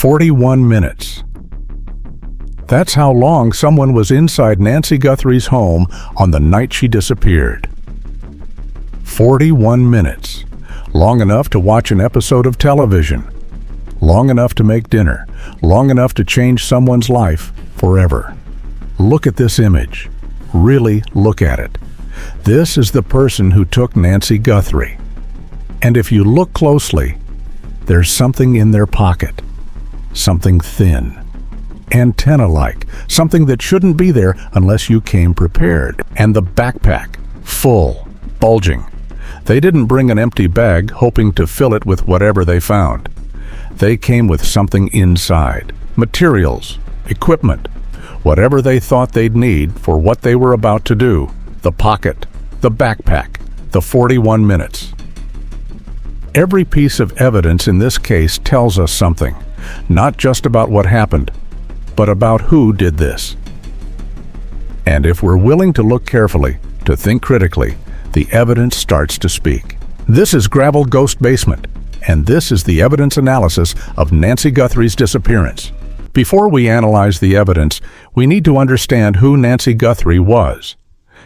41 minutes. That's how long someone was inside Nancy Guthrie's home on the night she disappeared. 41 minutes. Long enough to watch an episode of television. Long enough to make dinner. Long enough to change someone's life forever. Look at this image. Really look at it. This is the person who took Nancy Guthrie. And if you look closely, there's something in their pocket. Something thin. Antenna-like. Something that shouldn't be there unless you came prepared. And the backpack. Full. Bulging. They didn't bring an empty bag hoping to fill it with whatever they found. They came with something inside. Materials. Equipment. Whatever they thought they'd need for what they were about to do. The pocket. The backpack. The 41 minutes. Every piece of evidence in this case tells us something. Not just about what happened, but about who did this. And if we're willing to look carefully, to think critically, the evidence starts to speak. This is Gravel Ghost Basement, and this is the evidence analysis of Nancy Guthrie's disappearance. Before we analyze the evidence, we need to understand who Nancy Guthrie was.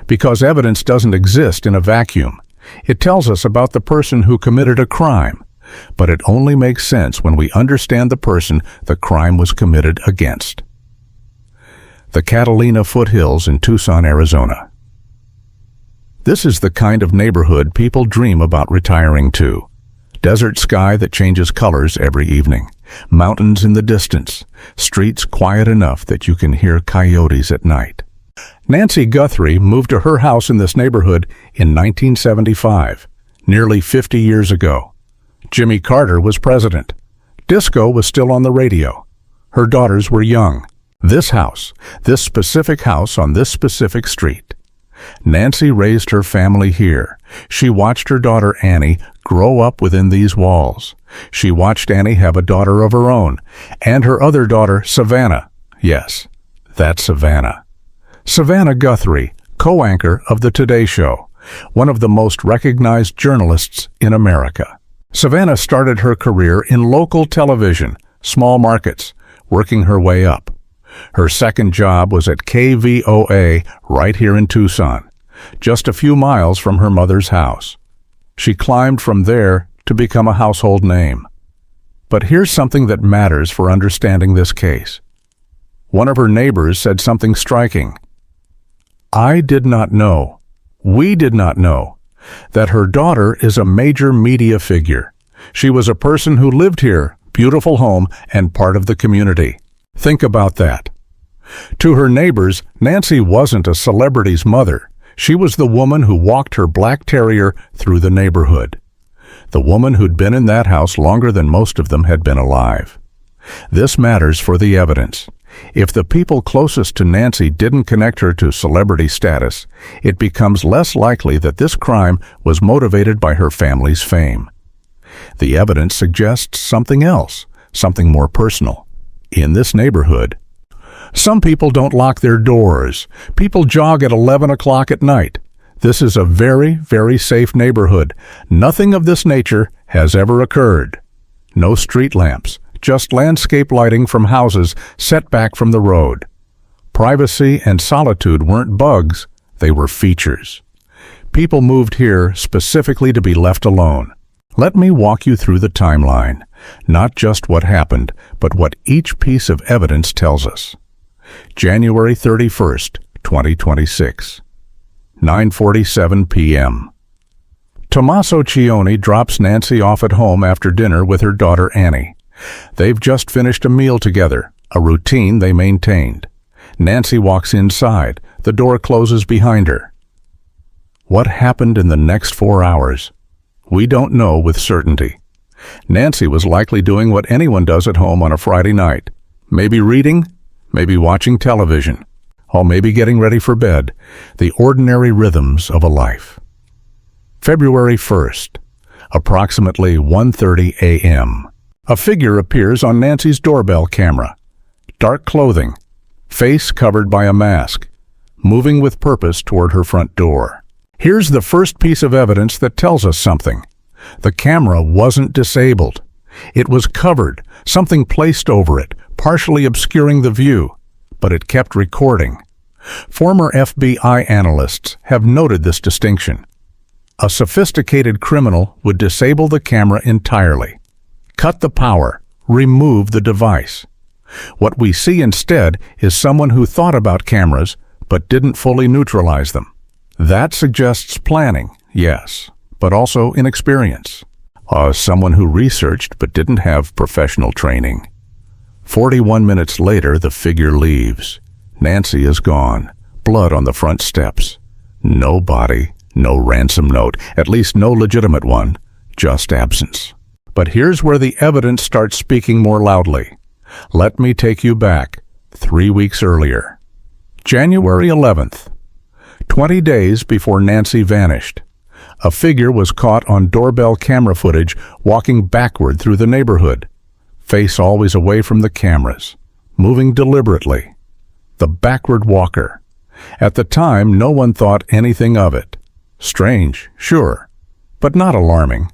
Because evidence doesn't exist in a vacuum. It tells us about the person who committed a crime, but it only makes sense when we understand the person the crime was committed against. The Catalina foothills in Tucson, Arizona. This is the kind of neighborhood people dream about retiring to. Desert sky that changes colors every evening. Mountains in the distance. Streets quiet enough that you can hear coyotes at night. Nancy Guthrie moved to her house in this neighborhood in 1975, nearly 50 years ago. Jimmy Carter was president. Disco was still on the radio. Her daughters were young. This house, this specific house on this specific street. Nancy raised her family here. She watched her daughter Annie grow up within these walls. She watched Annie have a daughter of her own, and her other daughter, Savannah. Yes, that's Savannah. Savannah Guthrie, co-anchor of The Today Show, one of the most recognized journalists in America. Savannah started her career in local television, small markets, working her way up. Her second job was at KVOA right here in Tucson, just a few miles from her mother's house. She climbed from there to become a household name. But here's something that matters for understanding this case. One of her neighbors said something striking. I did not know, we did not know, that her daughter is a major media figure. She was a person who lived here, beautiful home, and part of the community. Think about that. To her neighbors, Nancy wasn't a celebrity's mother. She was the woman who walked her black terrier through the neighborhood. The woman who'd been in that house longer than most of them had been alive. This matters for the evidence. If the people closest to Nancy didn't connect her to celebrity status, it becomes less likely that this crime was motivated by her family's fame. The evidence suggests something else, something more personal. In this neighborhood, some people don't lock their doors. People jog at 11 o'clock at night. This is a very, very safe neighborhood. Nothing of this nature has ever occurred. No street lamps. Just landscape lighting from houses set back from the road. Privacy and solitude weren't bugs, they were features. People moved here specifically to be left alone. Let me walk you through the timeline, not just what happened, but what each piece of evidence tells us. January 31st, 2026, 9:47 p.m. Tommaso Cioni drops Nancy off at home after dinner with her daughter Annie. They've just finished a meal together, a routine they maintained. Nancy walks inside. The door closes behind her. What happened in the next 4 hours? We don't know with certainty. Nancy was likely doing what anyone does at home on a Friday night. Maybe reading, maybe watching television, or maybe getting ready for bed. The ordinary rhythms of a life. February 1st, approximately 1:30 a.m. A figure appears on Nancy's doorbell camera. Dark clothing, face covered by a mask, moving with purpose toward her front door. Here's the first piece of evidence that tells us something. The camera wasn't disabled. It was covered, something placed over it, partially obscuring the view, but it kept recording. Former FBI analysts have noted this distinction. A sophisticated criminal would disable the camera entirely, cut the power, remove the device. What we see instead is someone who thought about cameras but didn't fully neutralize them. That suggests planning, yes, but also inexperience. Someone who researched but didn't have professional training. 41 minutes later, the figure leaves. Nancy is gone, blood on the front steps. No body, no ransom note, at least no legitimate one, just absence. But here's where the evidence starts speaking more loudly. Let me take you back 3 weeks earlier. January 11th, 20 days before Nancy vanished. A figure was caught on doorbell camera footage walking backward through the neighborhood, face always away from the cameras, moving deliberately. The backward walker. At the time, no one thought anything of it. Strange, sure, but not alarming.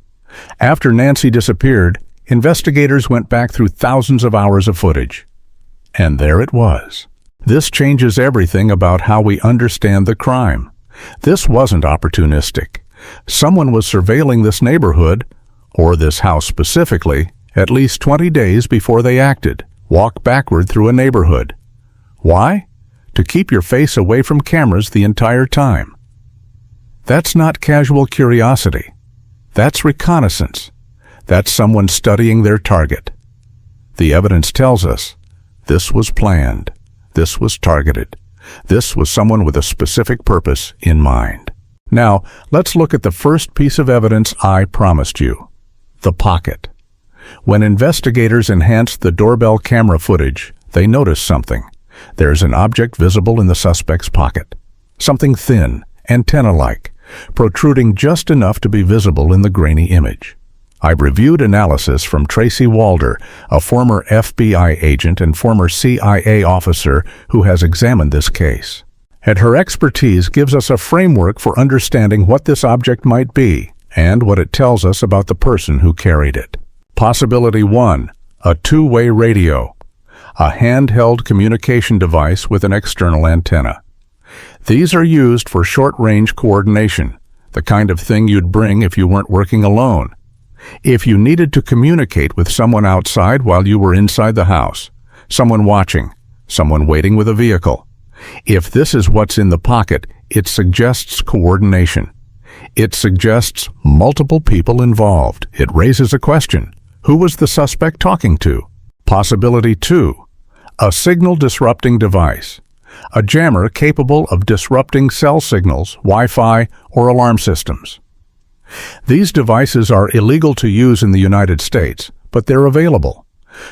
After Nancy disappeared, investigators went back through thousands of hours of footage. And there it was. This changes everything about how we understand the crime. This wasn't opportunistic. Someone was surveilling this neighborhood, or this house specifically, at least 20 days before they acted. Walk backward through a neighborhood. Why? To keep your face away from cameras the entire time. That's not casual curiosity. That's reconnaissance. That's someone studying their target. The evidence tells us this was planned. This was targeted. This was someone with a specific purpose in mind. Now, let's look at the first piece of evidence I promised you. The pocket. When investigators enhanced the doorbell camera footage, they noticed something. There's an object visible in the suspect's pocket. Something thin, antenna-like, protruding just enough to be visible in the grainy image. I've reviewed analysis from Tracy Walder, a former FBI agent and former CIA officer who has examined this case. And her expertise gives us a framework for understanding what this object might be and what it tells us about the person who carried it. Possibility 1, a two-way radio, a handheld communication device with an external antenna. These are used for short-range coordination, the kind of thing you'd bring if you weren't working alone. If you needed to communicate with someone outside while you were inside the house, someone watching, someone waiting with a vehicle. If this is what's in the pocket, it suggests coordination. It suggests multiple people involved. It raises a question. Who was the suspect talking to? Possibility 2, a signal-disrupting device. A jammer capable of disrupting cell signals, Wi-Fi, or alarm systems. These devices are illegal to use in the United States, but they're available.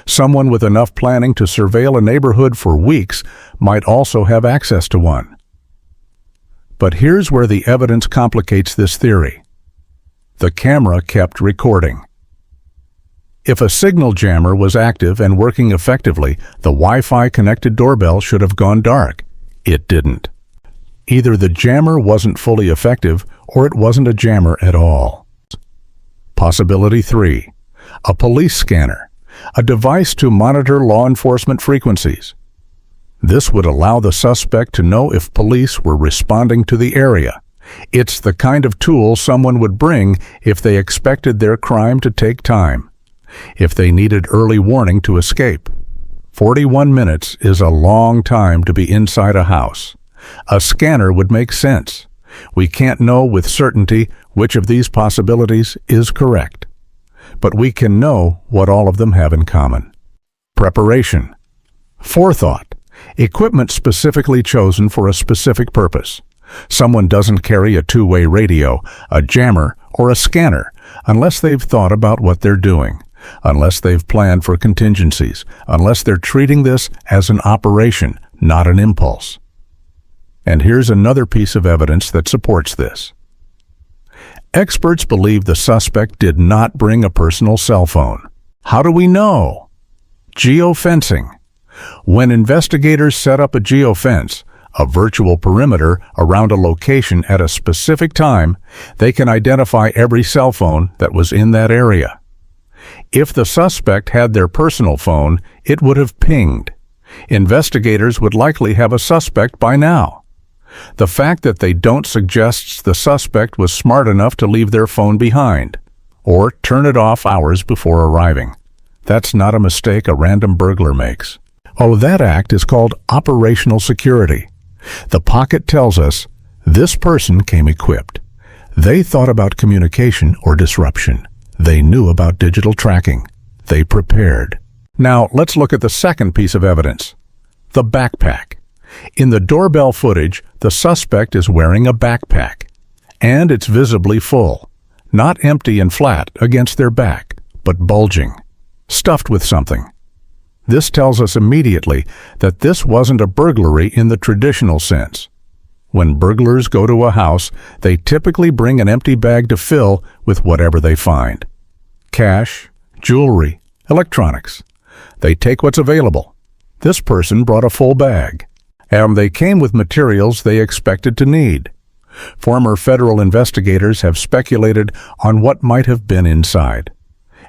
Someone with enough planning to surveil a neighborhood for weeks might also have access to one. But here's where the evidence complicates this theory. The camera kept recording. If a signal jammer was active and working effectively, the Wi-Fi connected doorbell should have gone dark. It didn't. Either the jammer wasn't fully effective, or it wasn't a jammer at all. Possibility 3, a police scanner, a device to monitor law enforcement frequencies. This would allow the suspect to know if police were responding to the area. It's the kind of tool someone would bring if they expected their crime to take time, if they needed early warning to escape. 41 minutes is a long time to be inside a house. A scanner would make sense. We can't know with certainty which of these possibilities is correct, but we can know what all of them have in common. Preparation. Forethought. Equipment specifically chosen for a specific purpose. Someone doesn't carry a two-way radio, a jammer, or a scanner unless they've thought about what they're doing, unless they've planned for contingencies, unless they're treating this as an operation, not an impulse. And here's another piece of evidence that supports this. Experts believe the suspect did not bring a personal cell phone. How do we know? Geofencing. When investigators set up a geofence, a virtual perimeter around a location at a specific time, they can identify every cell phone that was in that area. If the suspect had their personal phone, it would have pinged. Investigators would likely have a suspect by now. The fact that they don't suggests the suspect was smart enough to leave their phone behind, or turn it off hours before arriving. That's not a mistake a random burglar makes. Oh, that act is called operational security. The pocket tells us this person came equipped. They thought about communication or disruption. They knew about digital tracking. They prepared. Now, let's look at the second piece of evidence, the backpack. In the doorbell footage, the suspect is wearing a backpack, and it's visibly full, not empty and flat against their back, but bulging, stuffed with something. This tells us immediately that this wasn't a burglary in the traditional sense. When burglars go to a house, they typically bring an empty bag to fill with whatever they find. Cash, jewelry, electronics. They take what's available. This person brought a full bag, and they came with materials they expected to need. Former federal investigators have speculated on what might have been inside.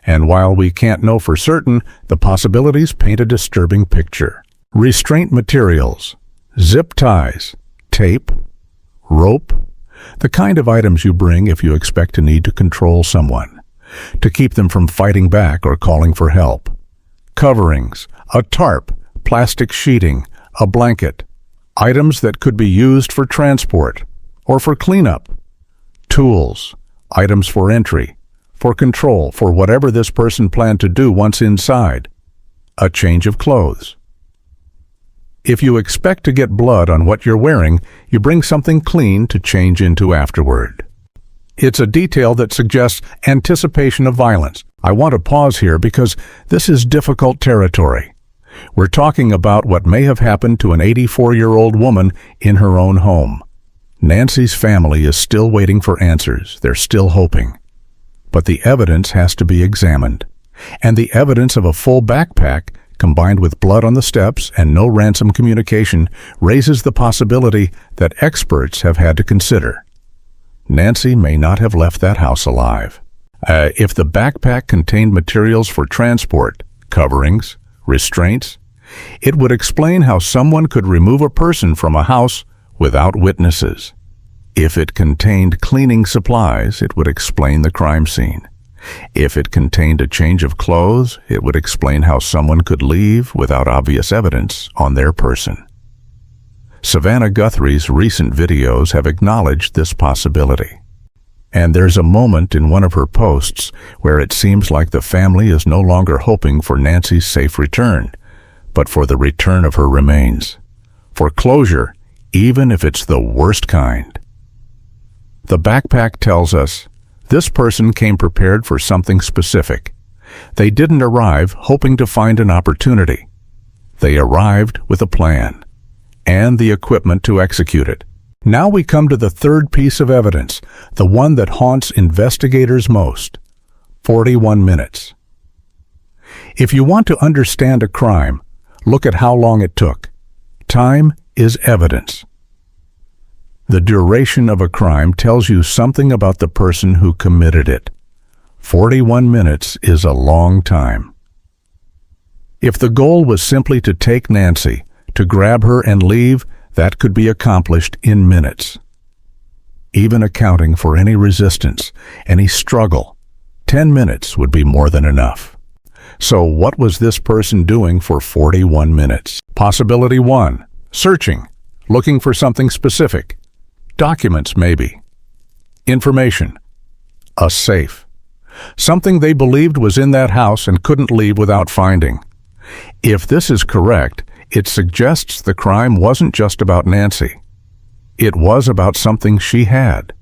And while we can't know for certain, the possibilities paint a disturbing picture. Restraint materials, zip ties, tape, rope, the kind of items you bring if you expect to need to control someone, to keep them from fighting back or calling for help. Coverings, a tarp, plastic sheeting, a blanket, items that could be used for transport or for cleanup. Tools, items for entry, for control, for whatever this person planned to do once inside. A change of clothes. If you expect to get blood on what you're wearing, you bring something clean to change into afterward. It's a detail that suggests anticipation of violence. I want to pause here because this is difficult territory. We're talking about what may have happened to an 84-year-old woman in her own home. Nancy's family is still waiting for answers. They're still hoping. But the evidence has to be examined. And the evidence of a full backpack, combined with blood on the steps and no ransom communication, raises the possibility that experts have had to consider. Nancy may not have left that house alive. If the backpack contained materials for transport, coverings, restraints, it would explain how someone could remove a person from a house without witnesses. If it contained cleaning supplies, it would explain the crime scene. If it contained a change of clothes, it would explain how someone could leave without obvious evidence on their person. Savannah Guthrie's recent videos have acknowledged this possibility. And there's a moment in one of her posts where it seems like the family is no longer hoping for Nancy's safe return, but for the return of her remains. For closure, even if it's the worst kind. The backpack tells us this person came prepared for something specific. They didn't arrive hoping to find an opportunity. They arrived with a plan and the equipment to execute it. Now we come to the third piece of evidence, the one that haunts investigators most: 41 minutes. If you want to understand a crime, look at how long it took. Time is evidence. The duration of a crime tells you something about the person who committed it. 41 minutes is a long time. If the goal was simply to take Nancy, to grab her and leave, that could be accomplished in minutes. Even accounting for any resistance, any struggle, 10 minutes would be more than enough. So what was this person doing for 41 minutes? Possibility 1, searching, looking for something specific. Documents, maybe. Information. A safe. Something they believed was in that house and couldn't leave without finding. If this is correct, it suggests the crime wasn't just about Nancy. It was about something she had,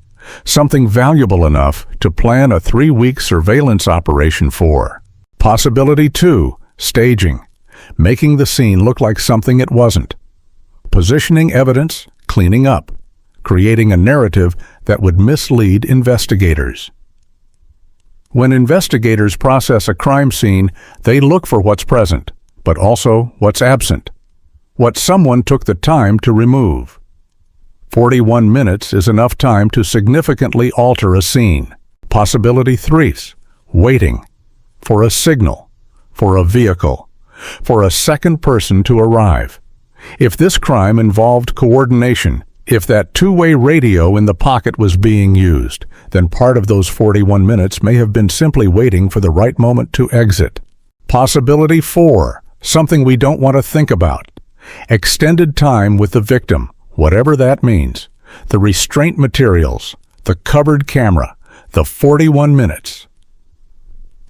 something valuable enough to plan a 3-week surveillance operation for. Possibility 2, staging, making the scene look like something it wasn't. Positioning evidence, cleaning up, creating a narrative that would mislead investigators. When investigators process a crime scene, they look for what's present, but also what's absent, what someone took the time to remove. 41 minutes is enough time to significantly alter a scene. Possibility 3, waiting, for a signal, for a vehicle, for a second person to arrive. If this crime involved coordination, if that two-way radio in the pocket was being used, then part of those 41 minutes may have been simply waiting for the right moment to exit. Possibility 4, something we don't want to think about. Extended time with the victim, whatever that means. The restraint materials, the covered camera, the 41 minutes.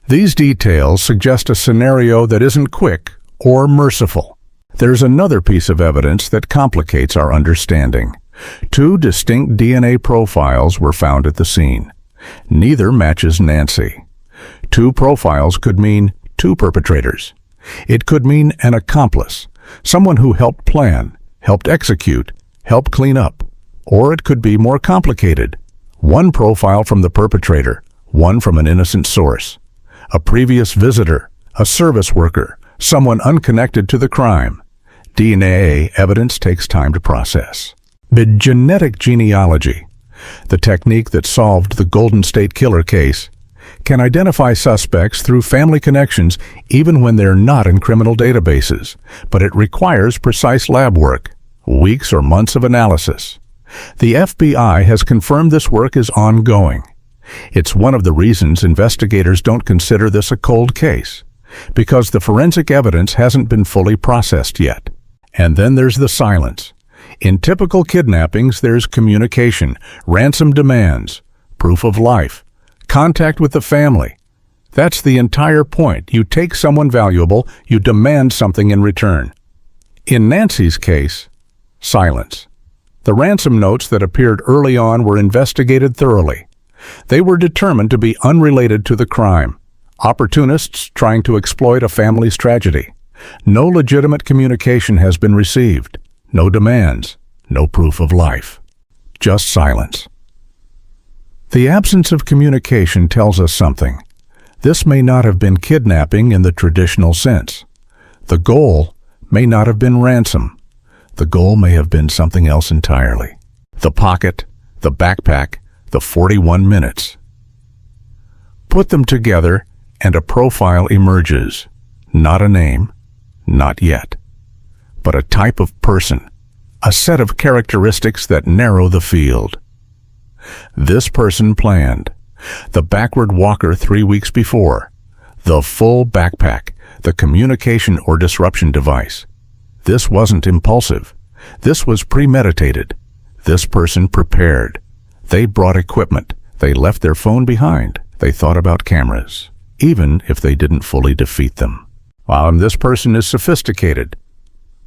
These details suggest a scenario that isn't quick or merciful. There's another piece of evidence that complicates our understanding. 2 distinct DNA profiles were found at the scene. Neither matches Nancy. 2 profiles could mean 2 perpetrators. It could mean an accomplice, someone who helped plan, helped execute, helped clean up. Or it could be more complicated. 1 profile from the perpetrator, 1 from an innocent source. A previous visitor, a service worker, someone unconnected to the crime. DNA evidence takes time to process. But genetic genealogy, the technique that solved the Golden State Killer case, can identify suspects through family connections even when they're not in criminal databases, but it requires precise lab work, weeks or months of analysis. The FBI has confirmed this work is ongoing. It's one of the reasons investigators don't consider this a cold case, because the forensic evidence hasn't been fully processed yet. And then there's the silence. In typical kidnappings, there's communication, ransom demands, proof of life, contact with the family. That's the entire point. You take someone valuable, you demand something in return. In Nancy's case, silence. The ransom notes that appeared early on were investigated thoroughly. They were determined to be unrelated to the crime. Opportunists trying to exploit a family's tragedy. No legitimate communication has been received. No demands. No proof of life. Just silence. The absence of communication tells us something. This may not have been kidnapping in the traditional sense. The goal may not have been ransom. The goal may have been something else entirely. The pocket, the backpack, the 41 minutes. Put them together and a profile emerges. Not a name, not yet, but a type of person, a set of characteristics that narrow the field. This person planned. The backward walker 3 weeks before. The full backpack, the communication or disruption device. This wasn't impulsive. This was premeditated. This person prepared. They brought equipment. They left their phone behind. They thought about cameras, even if they didn't fully defeat them. This person is sophisticated,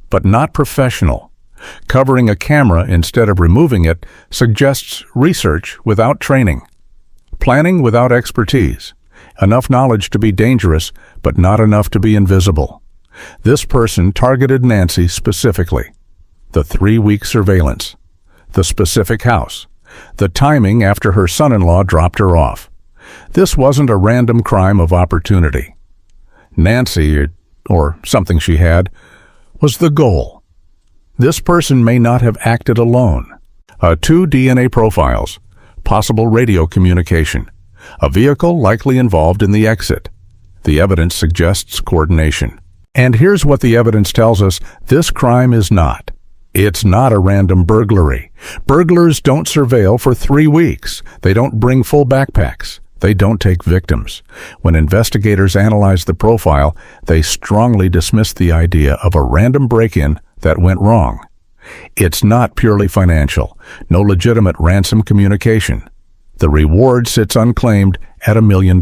but not professional. Covering a camera instead of removing it suggests research without training, planning without expertise, enough knowledge to be dangerous, but not enough to be invisible. This person targeted Nancy specifically. The 3-week surveillance, the specific house, the timing after her son-in-law dropped her off. This wasn't a random crime of opportunity. Nancy, or something she had, was the goal. This person may not have acted alone. 2 DNA profiles, possible radio communication, a vehicle likely involved in the exit. The evidence suggests coordination. And here's what the evidence tells us this crime is not. It's not a random burglary. Burglars don't surveil for 3 weeks. They don't bring full backpacks. They don't take victims. When investigators analyze the profile, they strongly dismiss the idea of a random break-in that went wrong. It's not purely financial. No legitimate ransom communication. The reward sits unclaimed at $1 million.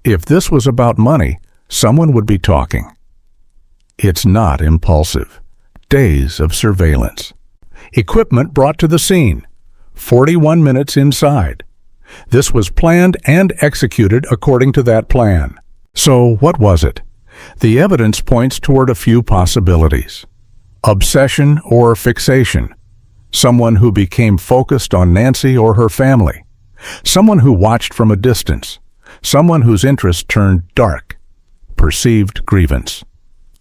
If this was about money, someone would be talking. It's not impulsive. Days of surveillance. Equipment brought to the scene. 41 minutes inside. This was planned and executed according to that plan. So what was it? The evidence points toward a few possibilities. Obsession or fixation. Someone who became focused on Nancy or her family. Someone who watched from a distance. Someone whose interest turned dark. Perceived grievance.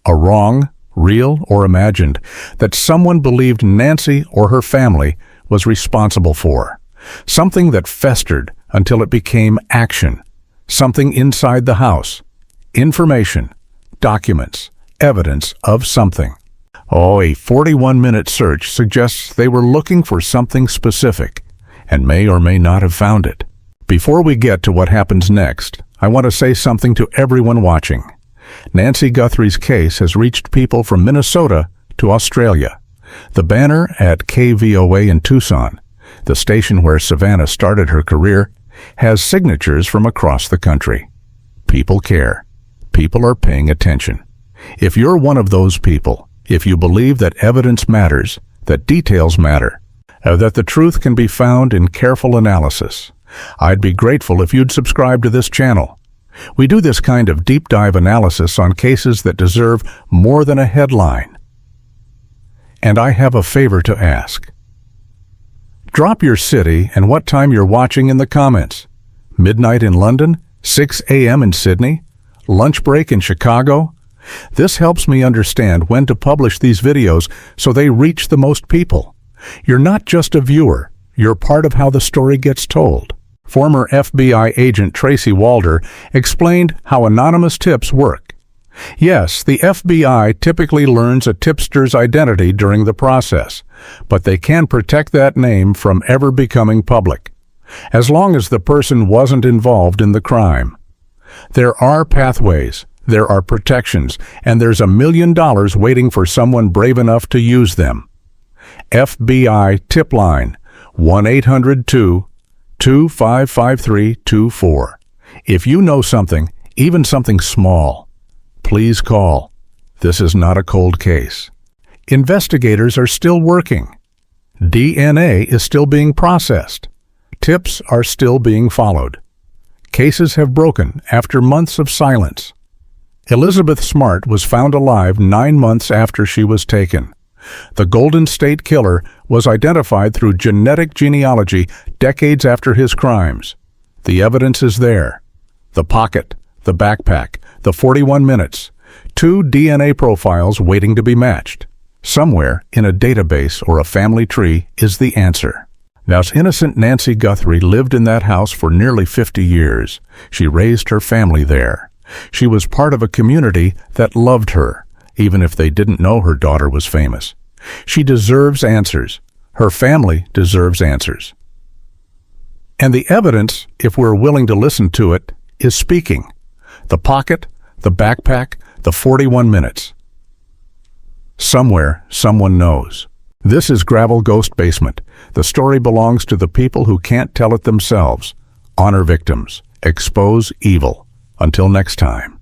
A wrong, real or imagined, that someone believed Nancy or her family was responsible for. Something that festered until it became action. Something inside the house. Information, documents, evidence of something. Oh, a 41-minute search suggests they were looking for something specific and may or may not have found it. Before we get to what happens next, I want to say something to everyone watching. Nancy Guthrie's case has reached people from Minnesota to Australia. The banner at KVOA in Tucson, the station where Savannah started her career, has signatures from across the country. People care. People are paying attention. If you're one of those people, if you believe that evidence matters, that details matter, that the truth can be found in careful analysis, I'd be grateful if you'd subscribe to this channel. We do this kind of deep dive analysis on cases that deserve more than a headline. And I have a favor to ask. Drop your city and what time you're watching in the comments. Midnight in London, 6 a.m. in Sydney, lunch break in Chicago. This helps me understand when to publish these videos so they reach the most people. You're not just a viewer, you're part of how the story gets told. Former FBI agent Tracy Walder explained how anonymous tips work. Yes, the FBI typically learns a tipster's identity during the process, but they can protect that name from ever becoming public, as long as the person wasn't involved in the crime. There are pathways, there are protections, and there's $1 million waiting for someone brave enough to use them. FBI Tip Line, 1-800-225-5324. If you know something, even something small, please call. This is not a cold case. Investigators are still working. DNA is still being processed. Tips are still being followed. Cases have broken after months of silence. Elizabeth Smart was found alive 9 months after she was taken. The Golden State Killer was identified through genetic genealogy decades after his crimes. The evidence is there. The pocket, the backpack, the 41 minutes, 2 DNA profiles waiting to be matched. Somewhere in a database or a family tree is the answer. Now, innocent Nancy Guthrie lived in that house for nearly 50 years. She raised her family there. She was part of a community that loved her, even if they didn't know her daughter was famous. She deserves answers. Her family deserves answers. And the evidence, if we're willing to listen to it, is speaking. The pocket, the backpack, the 41 minutes. Somewhere, someone knows. This is Gravel Ghost Basement. The story belongs to the people who can't tell it themselves. Honor victims. Expose evil. Until next time.